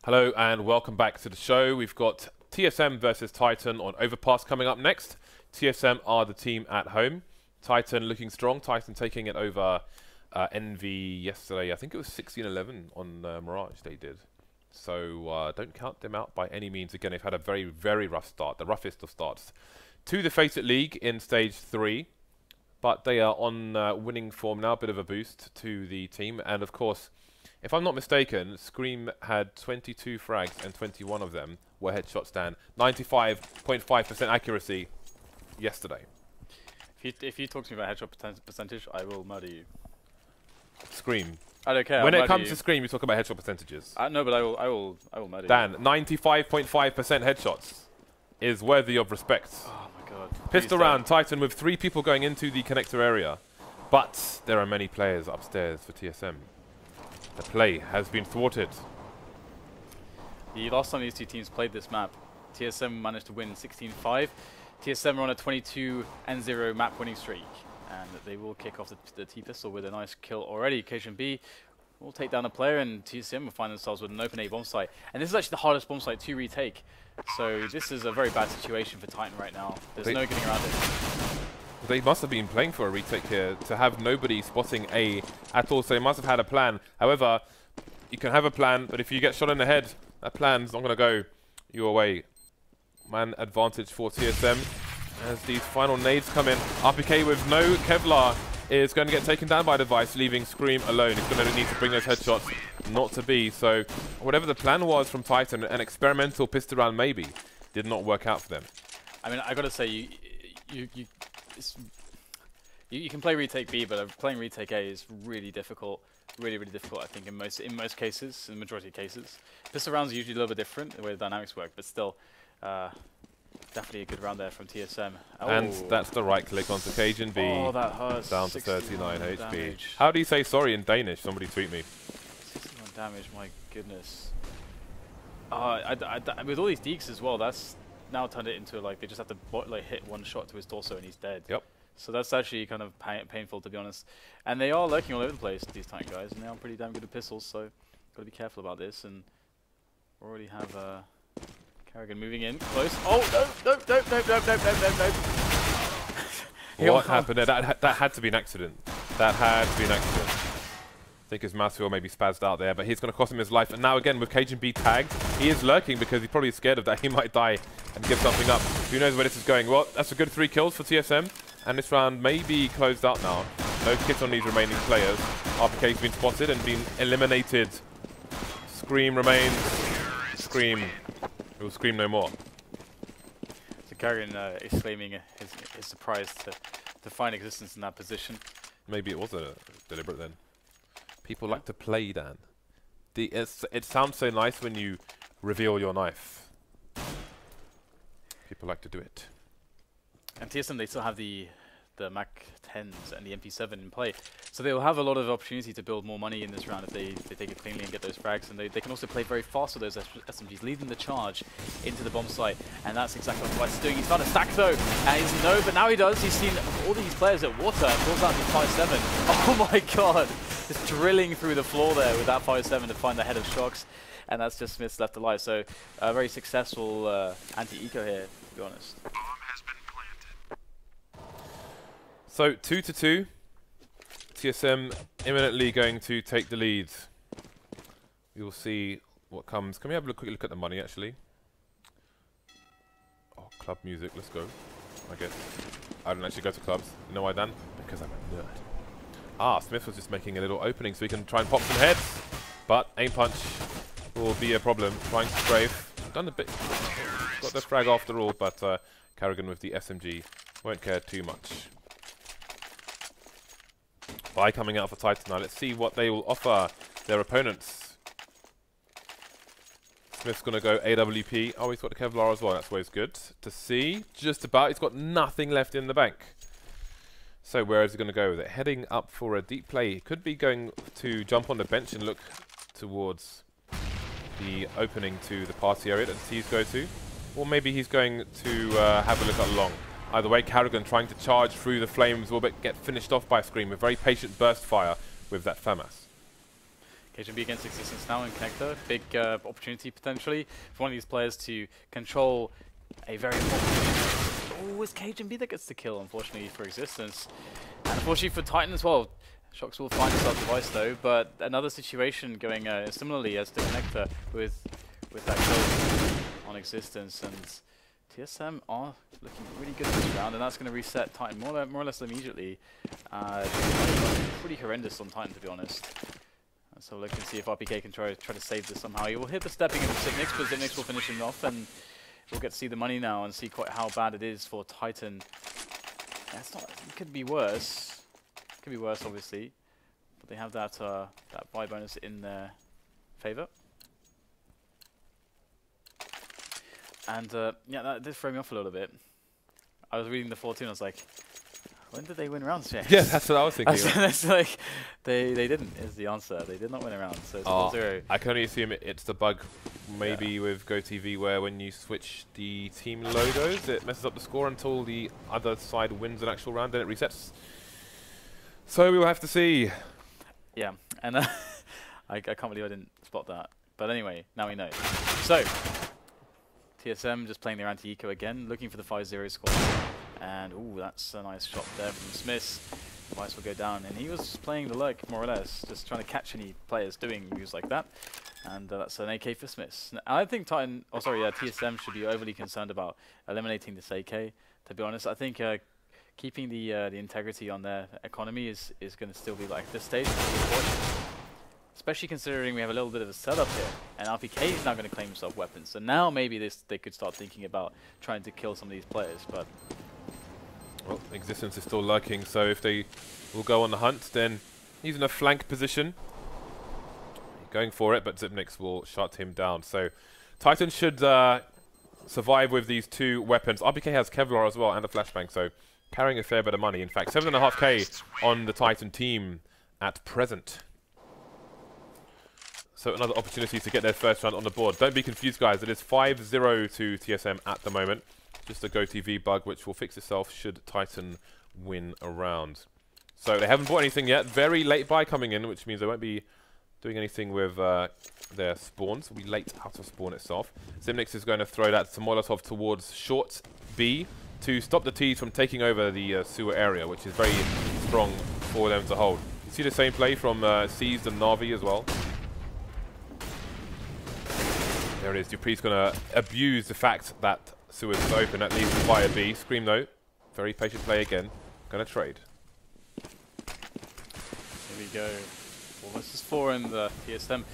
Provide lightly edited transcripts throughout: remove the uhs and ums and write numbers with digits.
Hello and welcome back to the show. We've got TSM versus Titan on Overpass coming up next. TSM are the team at home. Titan looking strong. Titan taking it over Envy yesterday. I think it was 16-11 on Mirage they did. So don't count them out by any means. Again, they've had a very, very rough start. The roughest of starts to the FACEIT League in Stage 3. But they are on winning form now. A bit of a boost to the team. And of course, if I'm not mistaken, Scream had 22 frags and 21 of them were headshots down. 95.5% accuracy yesterday. If you talk to me about headshot percentage, I will murder you. Scream. I don't care. When it comes to Scream, you talk about headshot percentages. No, but I will murder Dan, you. 95.5% headshots is worthy of respect. Oh my god. Pistol round, Titan with 3 people going into the connector area. But there are many players upstairs for TSM. The play has been thwarted. The last time these two teams played this map, TSM managed to win 16-5. TSM are on a 22-0 map winning streak. And they will kick off the T-pistol with a nice kill already. KGB will take down a player and TSM will find themselves with an open A bomb site. And this is actually the hardest bomb site to retake. So this is a very bad situation for Titan right now. There's no getting around it. They must have been playing for a retake here to have nobody spotting A at all, so they must have had a plan. However, you can have a plan, but if you get shot in the head, that plan's not going to go your way. Man advantage for TSM as these final nades come in. RPK with no Kevlar is going to get taken down by the device, leaving Scream alone. He's going to need to bring those headshots, not to be. So whatever the plan was from Titan, an experimental pistol round maybe, did not work out for them. I mean, I got to say, you can play retake B, but playing retake A is really difficult. Really difficult, I think, in most cases, in the majority of cases. Pistol rounds are usually a little bit different, the way the dynamics work, but still, definitely a good round there from TSM. Oh. And that's the right click onto KGB. Oh, that hurts. Down to 39 HP. Damage. How do you say sorry in Danish? Somebody tweet me. 61 damage, my goodness. With all these deeks as well, that's now turned it into like they just have to hit one shot to his torso and he's dead. Yep. So that's actually kind of painful, to be honest. And they are lurking all over the place, these Titan guys, and they are pretty damn good at pistols, so got to be careful about this. And we already have Kerrigan moving in close. Oh no! What happened there? That had to be an accident. That had to be an accident. I think his mouse wheel maybe spazzed out there, but he's going to cost him his life. And now again with KGB tagged, he is lurking because he's probably scared of that. He might die and give something up. Who knows where this is going? Well, that's a good 3 kills for TSM. And this round may be closed out now. No kits on these remaining players. RPK's been spotted and been eliminated. Scream remains. Scream. It will scream no more. So Kerrigan exclaiming his surprise to find existence in that position. Maybe it was deliberate then. People like to play, Dan. It sounds so nice when you reveal your knife. People like to do it. And TSM, they still have the Mac 10s and the MP7 in play. So they'll have a lot of opportunity to build more money in this round if they take it cleanly and get those frags. And they can also play very fast with those SMGs, leading the charge into the bomb site. And that's exactly what Dwight's doing. He's found a stack though. And he's no, but now he does. He's seen all these players at water. Pulls out the 5.7. Oh my god. Just drilling through the floor there with that 5.7 to find the head of Shocks. And that's just Smith's left alive. So a very successful anti-eco here, to be honest. So 2-2. TSM imminently going to take the lead. We will see what comes. Can we have a quick look at the money actually? Oh, club music. Let's go. I guess I don't actually go to clubs. You know why, Dan? Because I'm a nerd. Ah, Smith was just making a little opening so he can try and pop some heads, but aim punch will be a problem. Trying to strafe. Done a bit. Got the frag after all, but Kerrigan with the SMG won't care too much. By coming out for Titan now. Let's see what they will offer their opponents. Smith's going to go AWP. Oh, he's got the Kevlar as well. That's always good to see. Just about. He's got nothing left in the bank. So where is he going to go with it? Heading up for a deep play. He could be going to jump on the bench and look towards the opening to the party area that the T's go to. Or maybe he's going to have a look at long. Either way, Kerrigan trying to charge through the flames will get finished off by Scream with very patient burst fire with that FAMAS. KGB against Existence now in Connector. Big opportunity potentially for one of these players to control a very important. Oh, it's KGB that gets the kill, unfortunately, for Existence. And unfortunately for Titan as well. Shox will find himself device though, but another situation going similarly as to Connector with that kill on Existence. And TSM are looking really good this round, and that's going to reset Titan more or less immediately. Pretty horrendous on Titan, to be honest. So look and see if RPK can try to save this somehow. He will hit the stepping into Zipnix, but Zipnix will finish him off, and we'll get to see the money now and see quite how bad it is for Titan. That's not. It could be worse. Could be worse, obviously, but they have that that buy bonus in their favor. And yeah, that did throw me off a little bit. I was reading the 14, I was like, when did they win rounds? Yeah, that's what I was thinking. It's like they didn't is the answer. They did not win a round, so it's 0-0. I can only assume it's the bug maybe with GoTV where when you switch the team logos, it messes up the score until the other side wins an actual round, then it resets. So we will have to see. Yeah, and I can't believe I didn't spot that. But anyway, now we know. So TSM just playing their anti-eco again, looking for the 5-0 score. And ooh, that's a nice shot there from Smith. Device will go down, and he was playing the lurk more or less, just trying to catch any players doing moves like that. And that's an AK for Smith. I think TSM should be overly concerned about eliminating this AK. To be honest, I think keeping the integrity on their economy is going to still be like this stage. Especially considering we have a little bit of a setup here, and RPK is now going to claim himself weapons. So now maybe they could start thinking about trying to kill some of these players. But well, Existence is still lurking, so if they will go on the hunt, then he's in a flank position. Going for it, but Zipnix will shut him down. So Titan should survive with these two weapons. RPK has Kevlar as well and a flashbang, so carrying a fair bit of money. In fact, 7.5k on the Titan team at present. So another opportunity to get their first round on the board. Don't be confused, guys. It is 5-0 to TSM at the moment. Just a GoTV bug, which will fix itself should Titan win a round. So they haven't bought anything yet. Very late buy coming in, which means they won't be doing anything with their spawns. Will be late out of spawn itself. Zipnix is going to throw that to Molotov towards short B to stop the T's from taking over the sewer area, which is very strong for them to hold. You see the same play from Seized and Na'Vi as well. There it is. Dupree's going to abuse the fact that sewers is open, at least via B. Scream though, very patient play again. Going to trade. Here we go. 4 versus 4 in the TSM.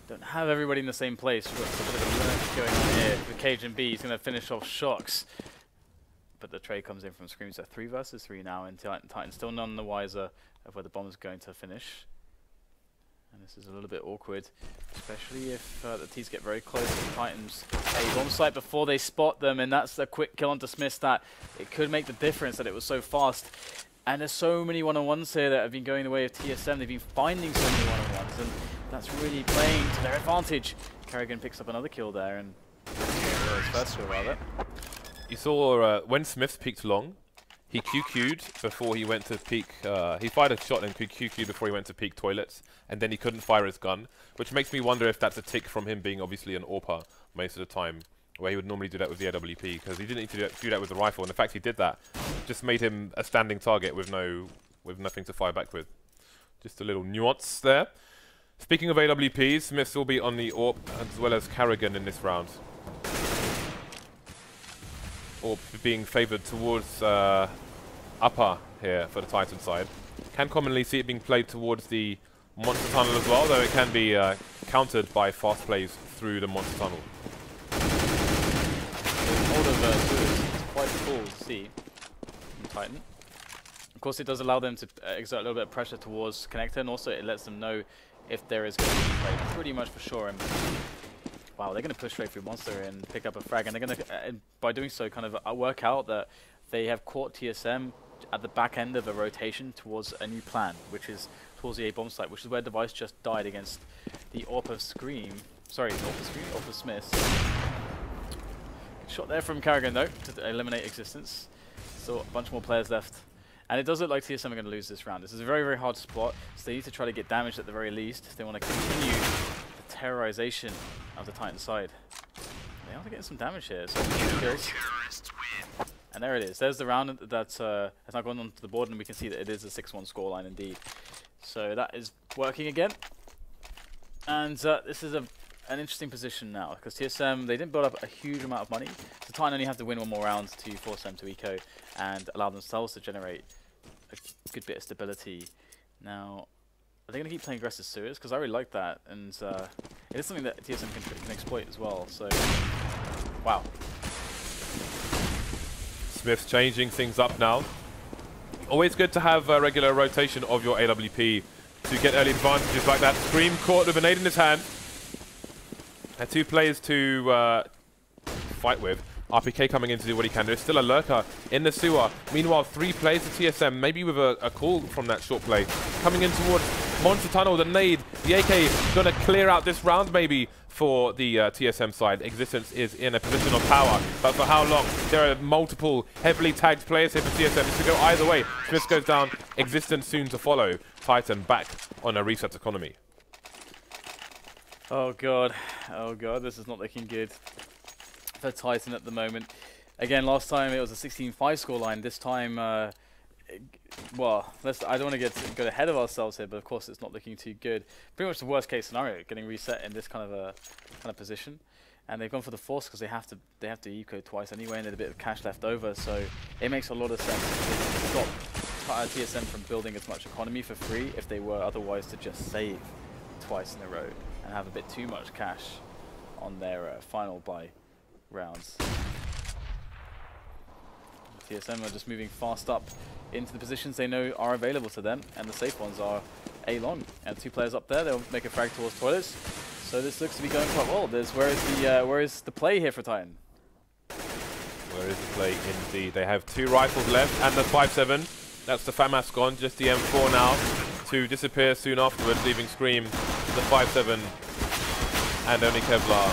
Don't have everybody in the same place. We've got a bit of a lurk going on here. The Cage and B is going to finish off Shox. But the trade comes in from Scream. So 3 versus 3 now, and Titan still none the wiser of where the bomb is going to finish. And this is a little bit awkward, especially if the T's get very close to Titan's A bomb site before they spot them, and that's a quick kill onto Smith that it could make the difference that it was so fast. And there's so many one-on-ones here that have been going the way of TSM. They've been finding so many one-on-ones, and that's really playing to their advantage. Kerrigan picks up another kill there, and his first kill rather. You saw when Smith peeked long, he QQ'd before he went to peek. He fired a shot and QQ'd before he went to peek toilets, and then he couldn't fire his gun, which makes me wonder if that's a tick from him being obviously an AWPer most of the time, where he would normally do that with the AWP, because he didn't need to do that with the rifle, and the fact he did that just made him a standing target with nothing to fire back with. Just a little nuance there. Speaking of AWPs, Smiths will be on the AWP as well as Kerrigan in this round. AWP being favoured towards upper here for the Titan side. Can commonly see it being played towards the monster tunnel as well, though it can be countered by fast plays through the monster tunnel. All of it's quite cool to see in Titan. Of course, it does allow them to exert a little bit of pressure towards Connector, and also it lets them know if there is going to be play pretty much for sure. And wow, they're going to push straight through Monster and pick up a frag, and they're going to, by doing so, kind of work out that they have caught TSM at the back end of a rotation towards a new plan, which is towards the A bomb site, which is where Device just died against the AWP of Scream. Sorry, AWP of Smith. Good shot there from Kerrigan though to eliminate Existence. So a bunch more players left. And it does look like TSM are going to lose this round. This is a very, very hard spot, so they need to try to get damage at the very least if they want to continue the terrorization of the Titan side. They are getting some damage here, so and there it is. There's the round that has now gone onto the board, and we can see that it is a 6-1 scoreline indeed. So that is working again. And this is an interesting position now, because TSM, they didn't build up a huge amount of money. So Titan only have to win one more round to force them to eco and allow themselves to generate a good bit of stability. Now, are they going to keep playing aggressive serious? Because I really like that, and it is something that TSM can exploit as well. So, wow. Smith's changing things up now. Always good to have a regular rotation of your AWP to get early advantages like that. Scream caught with a nade in his hand. Had 2 players to fight with. RPK coming in to do what he can. There's still a lurker in the sewer. Meanwhile, 3 players to TSM, maybe with a call from that short play. Coming in towards Monster Tunnel, the nade. The AK going to clear out this round maybe for the TSM side. Existence is in a position of power, but for how long? There are multiple heavily tagged players here for TSM. This could go either way. Smith goes down. Existence soon to follow. Titan back on a reset economy. Oh god, this is not looking good for Titan at the moment. Again, last time it was a 16-5 scoreline. This time, well, I don't want to get ahead of ourselves here, but of course it's not looking too good. Pretty much the worst case scenario, getting reset in this kind of position. And they've gone for the force because they have to eco twice anyway, and there's a bit of cash left over, so it makes a lot of sense to stop TSM from building as much economy for free if they were otherwise to just save twice in a row and have a bit too much cash on their final buy rounds. TSM are just moving fast up into the positions they know are available to them, and the safe ones are A-long. And 2 players up there, they'll make a frag towards toilets. So this looks to be going quite well. Where is the play here for Titan? Where is the play indeed? They have 2 rifles left and the 5.7. That's the FAMAS gone, just the M4 now to disappear soon afterwards, leaving Scream, the 5.7 and only Kevlar.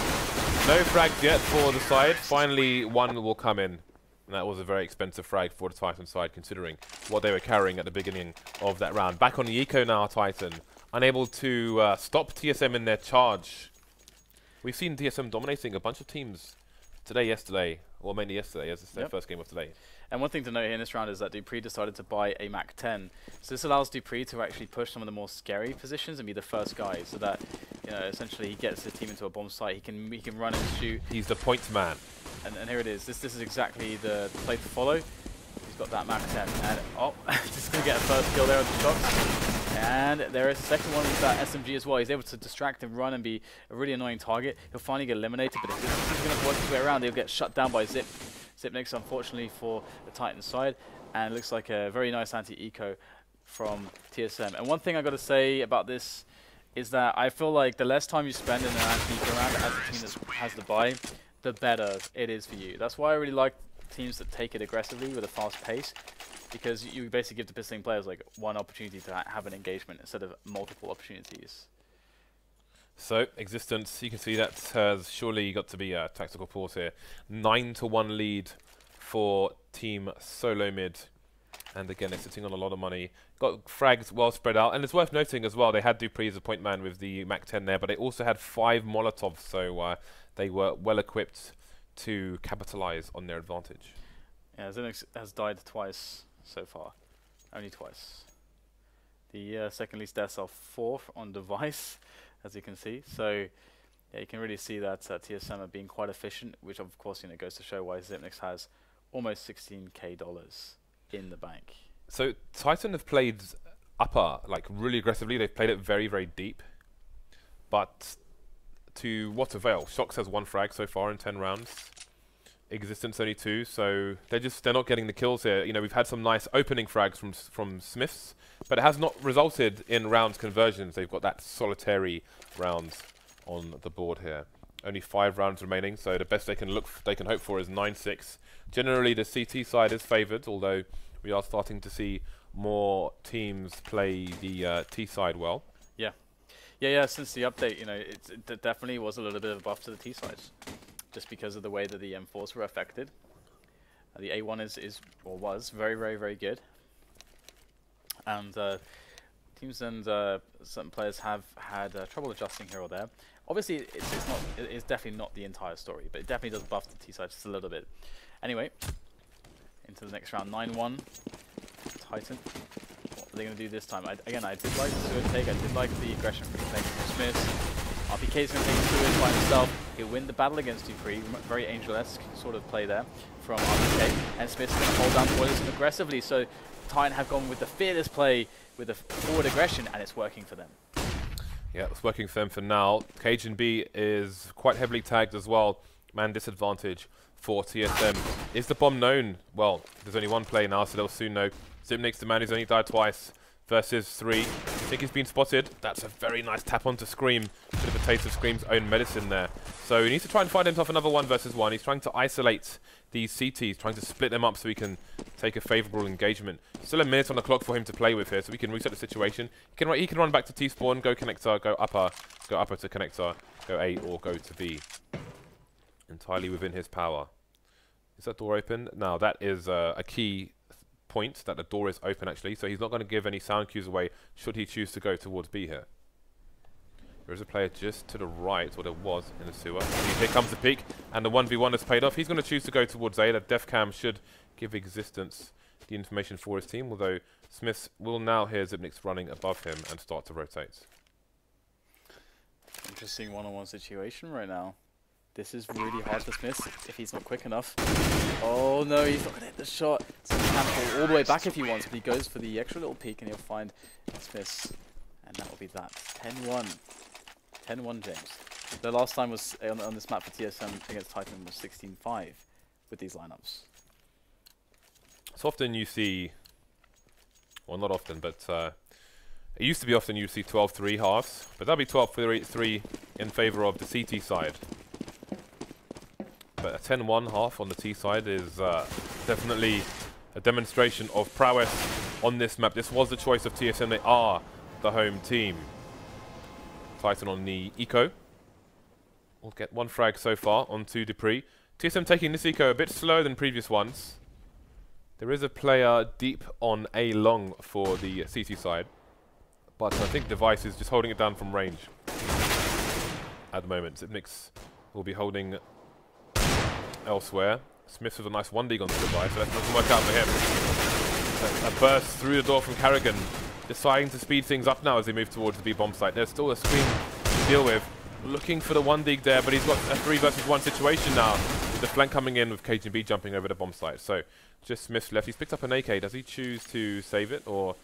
No frags yet for the side. Finally, one will come in. And that was a very expensive frag for the Titan side, considering what they were carrying at the beginning of that round. Back on the eco now, Titan. Unable to stop TSM in their charge. We've seen TSM dominating a bunch of teams today, yesterday, or mainly yesterday, as it's their first game of today. And one thing to note here in this round is that Dupree decided to buy a Mac 10. So this allows Dupree to actually push some of the more scary positions and be the first guy, so that, you know, essentially he gets his team into a bomb site. He can run and shoot. He's the point man. And here it is. This is exactly the play to follow. He's got that Mac 10, and just gonna get a first kill there with the shots. And there is a second one with that SMG as well. He's able to distract and run and be a really annoying target. He'll finally get eliminated, but if this is going to work his way around, he'll get shut down by Zip. Zipnix, unfortunately, for the Titan side. And it looks like a very nice anti-eco from TSM. And one thing I got to say about this is that I feel like the less time you spend in an anti-eco round as a team that has the buy, the better it is for you. That's why I really like teams that take it aggressively with a fast pace, because you basically give the pissing players like one opportunity to have an engagement instead of multiple opportunities. So, Existence, you can see that has surely got to be a tactical pause here. 9-1 lead for Team Solo Mid. And again, they're sitting on a lot of money. Got frags well spread out. And it's worth noting as well, they had Dupree as a point man with the Mac 10 there, but they also had 5 Molotovs, so they were well equipped to capitalize on their advantage. Yeah, Zenix has died twice so far. Only twice. The second least deaths are 4 on device, as you can see. So yeah, you can really see that TSM are being quite efficient, which of course, you know, goes to show why Zipnix has almost $16K in the bank. So Titan have played upper like really aggressively. They've played it very, very deep. But to what avail? Shox has 1 frag so far in 10 rounds. Existence only 2, so they're not getting the kills here. You know, we've had some nice opening frags from Smiths, but it has not resulted in rounds conversions. They've got that solitary rounds on the board here. Only 5 rounds remaining, so the best they can hope for is 9-6. Generally, the CT side is favoured, although we are starting to see more teams play the T side well. Yeah. Since the update, you know, it definitely was a little bit of a buff to the T sides, just because of the way that the M4s were affected. The A1 was very, very, very good. And teams and certain players have had trouble adjusting here or there. Obviously, it's definitely not the entire story, but it definitely does buff the T side just a little bit. Anyway, into the next round, 9-1. Titan. What are they going to do this time? Again, I did like the Suicide take. I did like the aggression from playing from Smith. RPK's going to take Suicide by himself. He'll win the battle against Dupree. Very Angel-esque sort of play there from RPK. And Smith's going to hold down Boilers aggressively. So Titan have gone with the fearless play, with the forward aggression, and it's working for them. Yeah, it's working for them for now. Cajun B is quite heavily tagged as well. Man disadvantage for TSM. Is the bomb known? Well, there's only one play now, so they'll soon know. Zipnik's the man who's only died twice versus 3. I think he's been spotted. That's a very nice tap onto Scream. Bit of a taste of Scream's own medicine there. So he needs to try and find himself another 1 versus 1. He's trying to isolate these CTs, trying to split them up so he can take a favourable engagement. Still a minute on the clock for him to play with here, so we can reset the situation. He can run back to T-spawn, go connector, go upper to connector, go A or go to B. Entirely within his power. Is that door open? No, that is a key point, that the door is open actually, so he's not going to give any sound cues away should he choose to go towards B here. There is a player just to the right, or there was in the sewer. Here comes the peek, and the 1v1 has paid off. He's going to choose to go towards A. The def cam should give existence the information for his team, although Smith will now hear Zipnik's running above him and start to rotate. Interesting one-on-one situation right now. This is really hard for Smith if he's not quick enough. Oh no, he's not going to hit the shot. So he can pull all the way back if he wants, but he goes for the extra little peek and he'll find Smith. And that will be that. 10-1. 10-1, James. The last time was on this map for TSM against Titan was 16-5 with these lineups. So often you see, well not often, but it used to be often you see 12-3 halves, but that'll be 12-3 in favour of the CT side. But a 10-1 half on the T side is definitely a demonstration of prowess on this map. This was the choice of TSM. They are the home team. Titan on the eco. We'll get 1 frag so far onto Dupree. TSM taking this eco a bit slower than previous ones. There is a player deep on A long for the CT side, but I think Device is just holding it down from range at the moment. Zipnik's will be holding elsewhere. Smith with a nice 1 dig on the Device, so that doesn't work out for him. A burst through the door from Carrigan, deciding to speed things up now as they move towards the B bomb site. There's still a Scream to deal with. Looking for the 1 dig there, but he's got a 3 versus 1 situation now, with the flank coming in with KGB jumping over the bomb site. So just Smith's left. He's picked up an AK. Does he choose to save it, or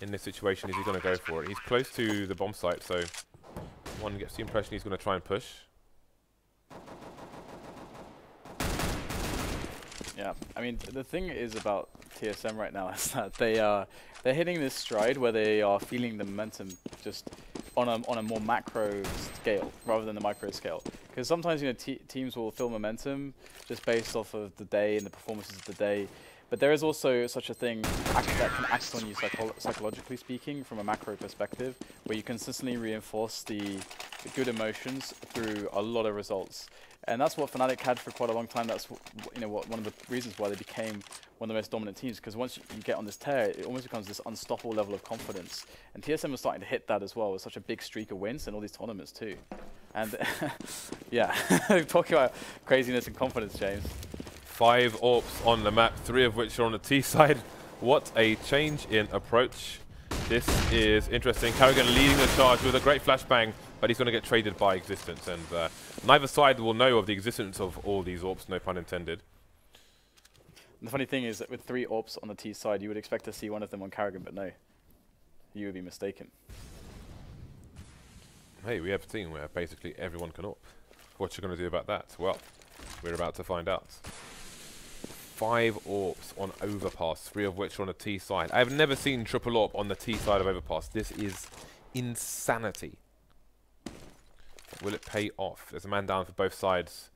in this situation is he going to go for it? He's close to the bomb site, so one gets the impression he's going to try and push. Yeah, I mean, the thing is about TSM right now is that they're hitting this stride where they are feeling the momentum just on a more macro scale rather than the micro scale. Because sometimes, you know, teams will feel momentum just based off of the day and the performances of the day. But there is also such a thing that can act on you psychologically speaking from a macro perspective, where you consistently reinforce the good emotions through a lot of results. And that's what Fnatic had for quite a long time. That's one of the reasons why they became one of the most dominant teams. Because once you get on this tear, it almost becomes this unstoppable level of confidence. And TSM was starting to hit that as well with such a big streak of wins in all these tournaments too. And yeah, talking about craziness and confidence, James. 5 AWPs on the map, 3 of which are on the T side. What a change in approach. This is interesting. Carrigan leading the charge with a great flashbang, but he's going to get traded by existence. And neither side will know of the existence of all these AWPs, no pun intended. And the funny thing is that with 3 AWPs on the T side, you would expect to see one of them on Carrigan, but no. You would be mistaken. Hey, we have a team where basically everyone can AWP. What you going to do about that? Well, we're about to find out. 5 AWPs on Overpass, 3 of which are on the T side. I have never seen triple AWP on the T side of Overpass. This is insanity. Will it pay off? There's a man down for both sides.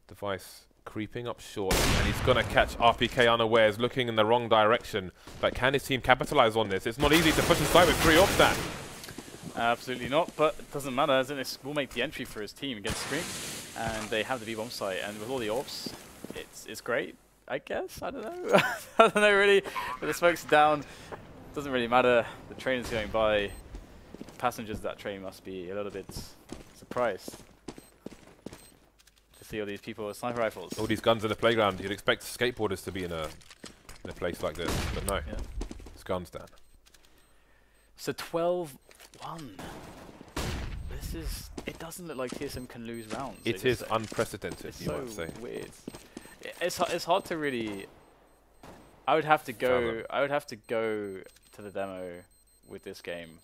Device creeping up short, and he's going to catch RPK unawares, looking in the wrong direction. But can his team capitalize on this? It's not easy to push aside with 3 AWPs there. Absolutely not, but it doesn't matter, as it will make the entry for his team against Scream. And they have the B-bomb site, and with all the AWPs, it's great, I guess. I don't know. I don't know really, but the smoke's down. Doesn't really matter. The train is going by. Passengers of that train must be a little bit surprised to see all these people with sniper rifles. All these guns in the playground. You'd expect skateboarders to be in a place like this, but no. Yeah. It's guns, Dan. So 12-1. This is. It doesn't look like TSM can lose rounds. It is unprecedented, it's you so might say. Weird. It's hard to really. I would have to go. I would have to go to the demo with this game.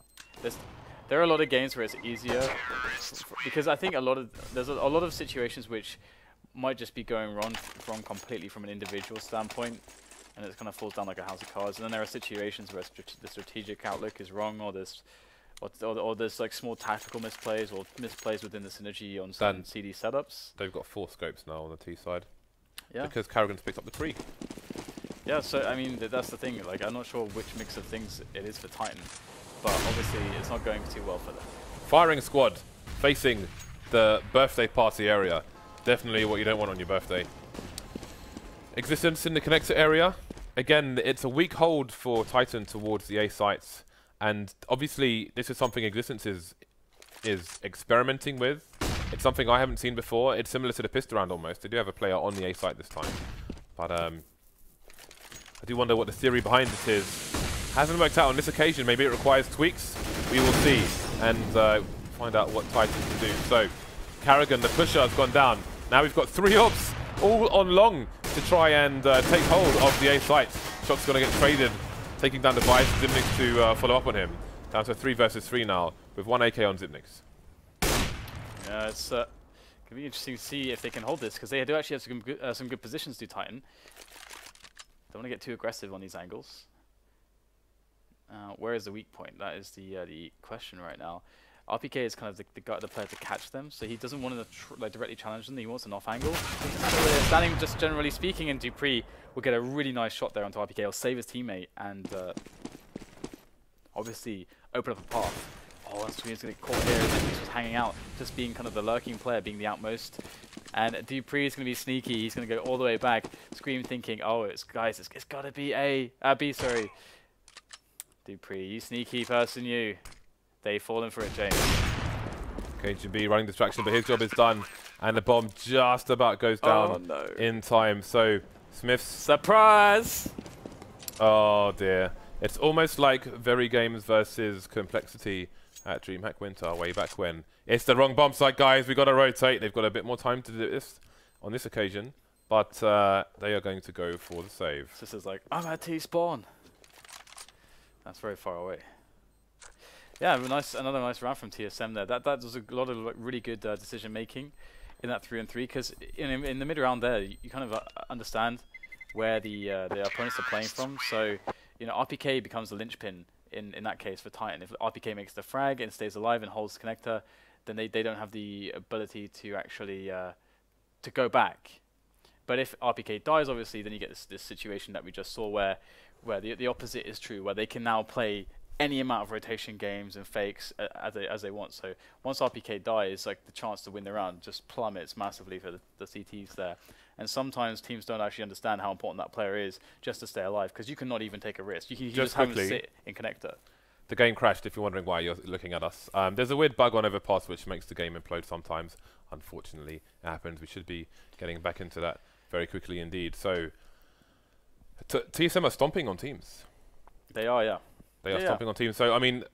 There are a lot of games where it's easier because I think there's a lot of situations which might just be going wrong completely from an individual standpoint, and it kind of falls down like a house of cards. And then there are situations where the strategic outlook is wrong, or there's like small tactical misplays or misplays within the synergy on some CD setups. They've got 4 scopes now on the T side. Yeah. Because Karrigan's picked up the tree. Yeah, so I mean that's the thing. Like I'm not sure which mix of things it is for Titan, but obviously it's not going too well for them. Firing squad facing the birthday party area. Definitely what you don't want on your birthday. Existence in the connector area. Again, it's a weak hold for Titan towards the A sites, and obviously this is something Existence is experimenting with. It's something I haven't seen before. It's similar to the pistol round almost. They do have a player on the A site this time, but I do wonder what the theory behind it is. Hasn't worked out on this occasion. Maybe it requires tweaks. We will see and find out what Titan can do. So, Karrigan, the pusher, has gone down. Now we've got 3 ops all on long to try and take hold of the A site. Shock's going to get traded, taking down the Vice. Zipnix to follow up on him. Down to 3 versus 3 now, with 1 AK on Zipnix. Yeah, it's going to be interesting to see if they can hold this, because they do actually have some good positions to Titan. Don't want to get too aggressive on these angles. Where is the weak point? That is the question right now. RPK is kind of the player to catch them, so he doesn't want to directly challenge them. He wants an off angle. Standing, just generally speaking, and Dupree will get a really nice shot there onto RPK. He'll save his teammate and obviously open up a path. Oh, that's going to get caught here. He's just hanging out, just being kind of the lurking player, being the outmost. And Dupree is going to be sneaky. He's going to go all the way back. Scream thinking, oh, it's got to be B, sorry. Dupree, you sneaky person, you. They've fallen for it, James. KGB running distraction, but his job is done. And the bomb just about goes down in time. So, Smith's... Surprise! Oh, dear. It's almost like Very Games versus Complexity at DreamHack Winter way back when. It's the wrong bomb site, guys. We've got to rotate. They've got a bit more time to do this on this occasion. But they are going to go for the save. This is like, I'm at T-spawn. That's very far away. Yeah, another nice round from TSM there. That was a lot of really good decision making in that 3-on-3, because in the mid round there, you kind of understand where the opponents are playing from. So, you know, RPK becomes the linchpin in that case for Titan. If RPK makes the frag and stays alive and holds the connector, then they don't have the ability to actually to go back. But if RPK dies, obviously, then you get this situation that we just saw where the opposite is true, where they can now play any amount of rotation games and fakes as they want. So once RPK dies, like the chance to win the round just plummets massively for the CTs there. And sometimes teams don't actually understand how important that player is just to stay alive, because you cannot even take a risk. You just have to sit in connector. The game crashed, if you're wondering why you're looking at us. There's a weird bug on Overpass which makes the game implode sometimes. Unfortunately, it happens. We should be getting back into that very quickly indeed. So, TSM are stomping on teams. They are, yeah. They are stomping on teams. So, I mean,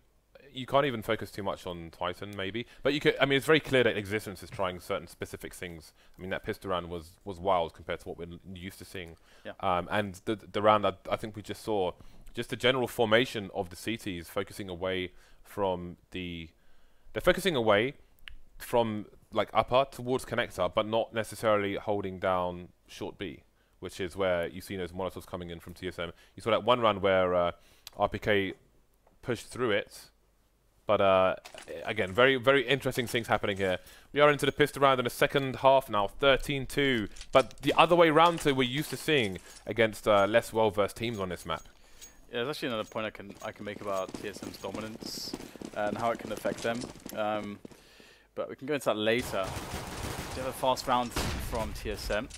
you can't even focus too much on Titan, maybe. But you could. I mean, it's very clear that Existence is trying certain specific things. I mean, that pistol round was wild compared to what we're used to seeing. Yeah. And the round I think we just saw, just the general formation of the CTs focusing away from they're focusing away from like upper towards connector, but not necessarily holding down short B, which is where you've seen those Molotovs coming in from TSM. You saw that one run where RPK pushed through it, but again, very, very interesting things happening here. We are into the pistol round in the second half now, 13-2, but the other way round to we're used to seeing against less well-versed teams on this map. Yeah, there's actually another point I can make about TSM's dominance and how it can affect them. But we can go into that later. We have a fast round from TSM.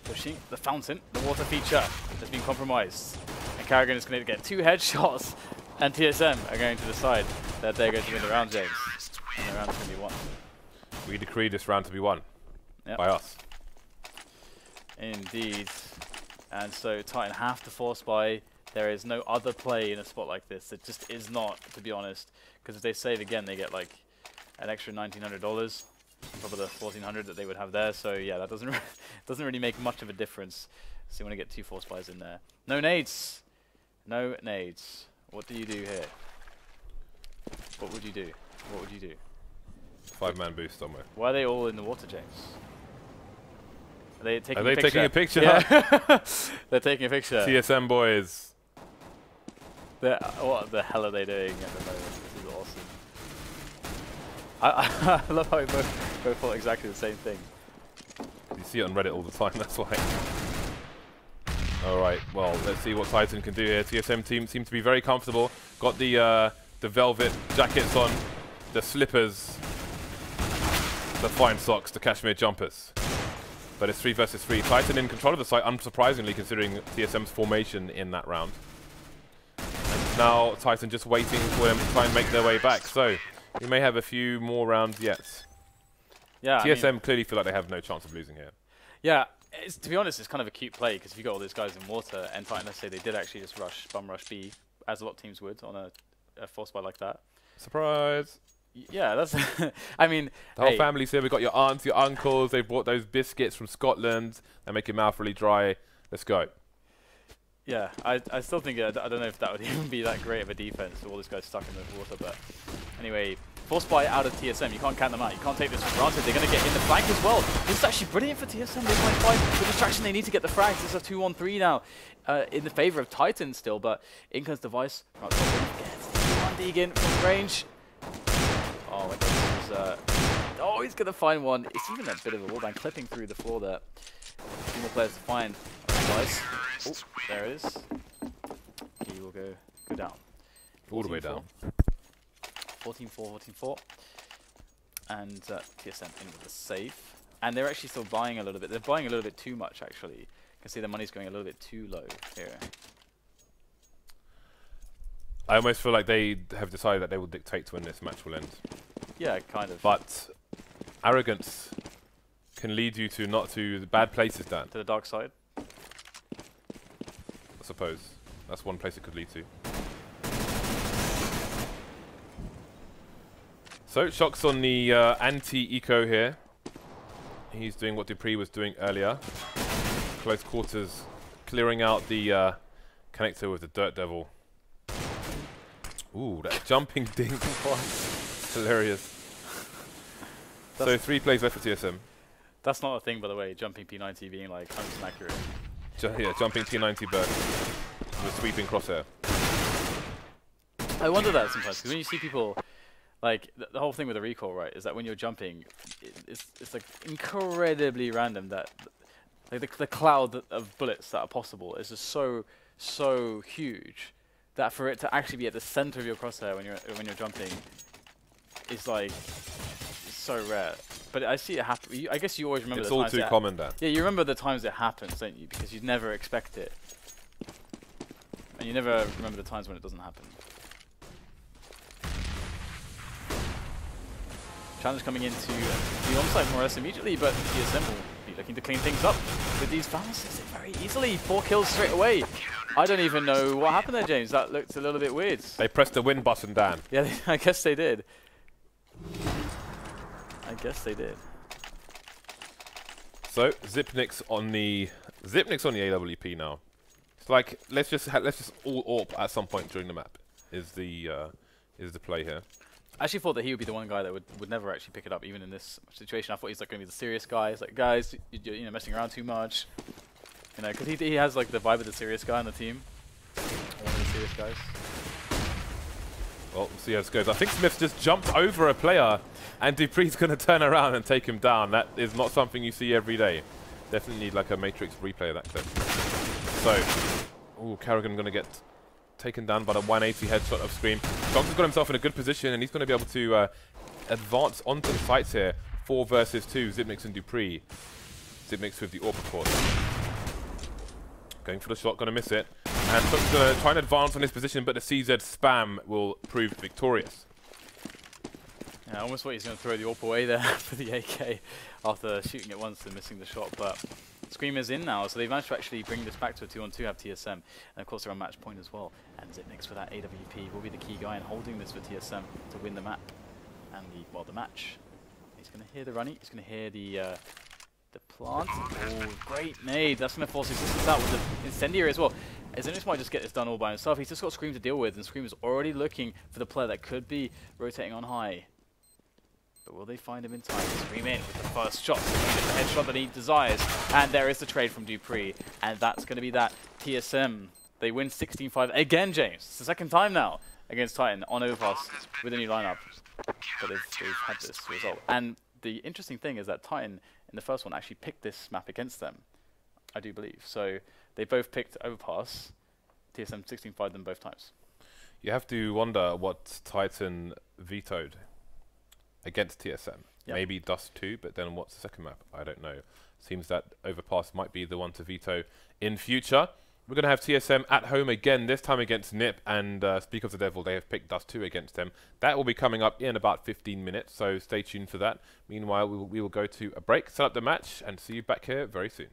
Pushing the fountain, the water feature has been compromised. And Karrigan is going to get 2 headshots, and TSM are going to decide that they're going to win the round, James. And the round's going to be won. We decree this round to be won by us. Indeed. And so Titan have to force buy. There is no other play in a spot like this. It just is not, to be honest. Because if they save again, they get like an extra $1,900 on top of the $1,400 that they would have there. So yeah, that doesn't really make much of a difference. So you want to get 2 force buys in there. No nades. No nades. What do you do here? What would you do? What would you do? 5-man boost somewhere. Why are they all in the water, James? Are they taking a picture? Taking a picture? Yeah. They're taking a picture. TSM boys. What the hell are they doing at the moment? This is awesome. I love how we both thought exactly the same thing. You see it on Reddit all the time, that's why. Alright, well, let's see what Titan can do here. TSM team seem to be very comfortable. Got the velvet jackets on, the slippers, the fine socks, the cashmere jumpers. But it's 3 versus 3. Titan in control of the site, unsurprisingly considering TSM's formation in that round. And now Titan just waiting for them to try and make their way back. So we may have a few more rounds yet. Yeah, TSM clearly feel like they have no chance of losing here. Yeah, to be honest, it's kind of a cute play because if you got all these guys in water and Titan, let's say they did actually just bum rush B, as a lot of teams would on a force buy like that. Surprise! Yeah, that's. I mean, the whole family's here. We've got your aunts, your uncles. They brought those biscuits from Scotland. They make your mouth really dry. Let's go. Yeah, I still think I don't know if that would even be that great of a defense with all these guys stuck in the water. But anyway, force buy out of TSM. You can't count them out. You can't take this for granted. They're going to get in the flank as well. This is actually brilliant for TSM. They might find the distraction. They need to get the frags. This is a 2-on-3 now in the favor of Titan still. But in comes Device. Gets 1 Deegan from range. Oh my goodness, oh, he's going to find one. It's even a bit of a wallbang clipping through the floor there. 2 more players to find. Nice. Oh, there it is. He will go down. All the way down. 14-4, 14-4. And TSM in with the save. And they're actually still buying a little bit. They're buying a little bit too much, actually. You can see the money's going a little bit too low here. I almost feel like they have decided that they will dictate to when this match will end. Yeah, kind of. But arrogance can lead you to not to the bad places, Dan. To the dark side? I suppose. That's one place it could lead to. So, Shock's on the anti-eco here. He's doing what Dupree was doing earlier. Close quarters, clearing out the connector with the Dirt Devil. Ooh, that jumping dink. Hilarious. So 3 plays left for TSM. That's not a thing, by the way, jumping P90 being like 100% accurate. Yeah, jumping T90 burst with sweeping crosshair. I wonder that sometimes, because when you see people, like, the whole thing with the recoil, right, is that when you're jumping, it's like incredibly random that, like, the cloud of bullets that are possible is just so huge that for it to actually be at the center of your crosshair when you're jumping is like so rare. But I see it happen. I guess you always remember. It's the times all too common, Dan. Yeah, you remember the times it happens, don't you? Because you never expect it, and you never remember the times when it doesn't happen. Challenge coming into the onside more or less immediately, but TSM will be looking to clean things up with these phalanxes very easily. 4 kills straight away. I don't even know what happened there, James. That looked a little bit weird. They pressed the win button, Dan. Yeah, I guess they did. I guess they did. So Zipnik's on the AWP now. It's like let's just all AWP at some point during the map. Is the play here? I actually thought that he would be the one guy that would never actually pick it up, even in this situation. I thought he's like going to be the serious guy. He's like, guys, you're messing around too much. You know, because he has like the vibe of the serious guy on the team. One of the serious guys. Well, we'll see how this goes. I think Smith's just jumped over a player, and Dupree's going to turn around and take him down. That is not something you see every day. Definitely need like a Matrix replay of that clip. So, ooh, Karrigan going to get taken down by the 180 headshot of Scream. Shox has got himself in a good position, and he's going to be able to advance onto the sites here. 4 versus 2, Zipnix and Dupree. Zipnix with the AWP, of course. Going for the shot, going to miss it. And Sutton's going to try and advance on his position, but the CZ spam will prove victorious. Yeah, I almost thought he was going to throw the AWP away there for the AK after shooting it once and missing the shot, but Screamer's in now, so they've managed to actually bring this back to a 2-on-2, have TSM, and of course they're on match point as well. And Zipnix for that AWP will be the key guy in holding this for TSM to win the map and the match. He's going to hear the runny, he's going to hear the plant. Oh, great nade. That's going to force existence out with the incendiary as well. Zipnix might just get this done all by himself. He's just got Scream to deal with, and Scream is already looking for the player that could be rotating on high. But will they find him in time? Scream in with the first shot. So he gets the headshot that he desires. And there is the trade from Dupree. And that's going to be that. TSM, they win 16-5 again, James. It's the second time now against Titan on Overpass with a new lineup. But they've had this result. And the interesting thing is that Titan, in the first one, actually picked this map against them, I do believe. So they both picked Overpass. TSM 16-5 them both times. You have to wonder what Titan vetoed against TSM. Yep. Maybe Dust 2, but then what's the second map? I don't know. Seems that Overpass might be the one to veto in future. We're going to have TSM at home again, this time against NIP, and speak of the devil, they have picked Dust 2 against them. That will be coming up in about 15 minutes, so stay tuned for that. Meanwhile, we will go to a break, set up the match, and see you back here very soon.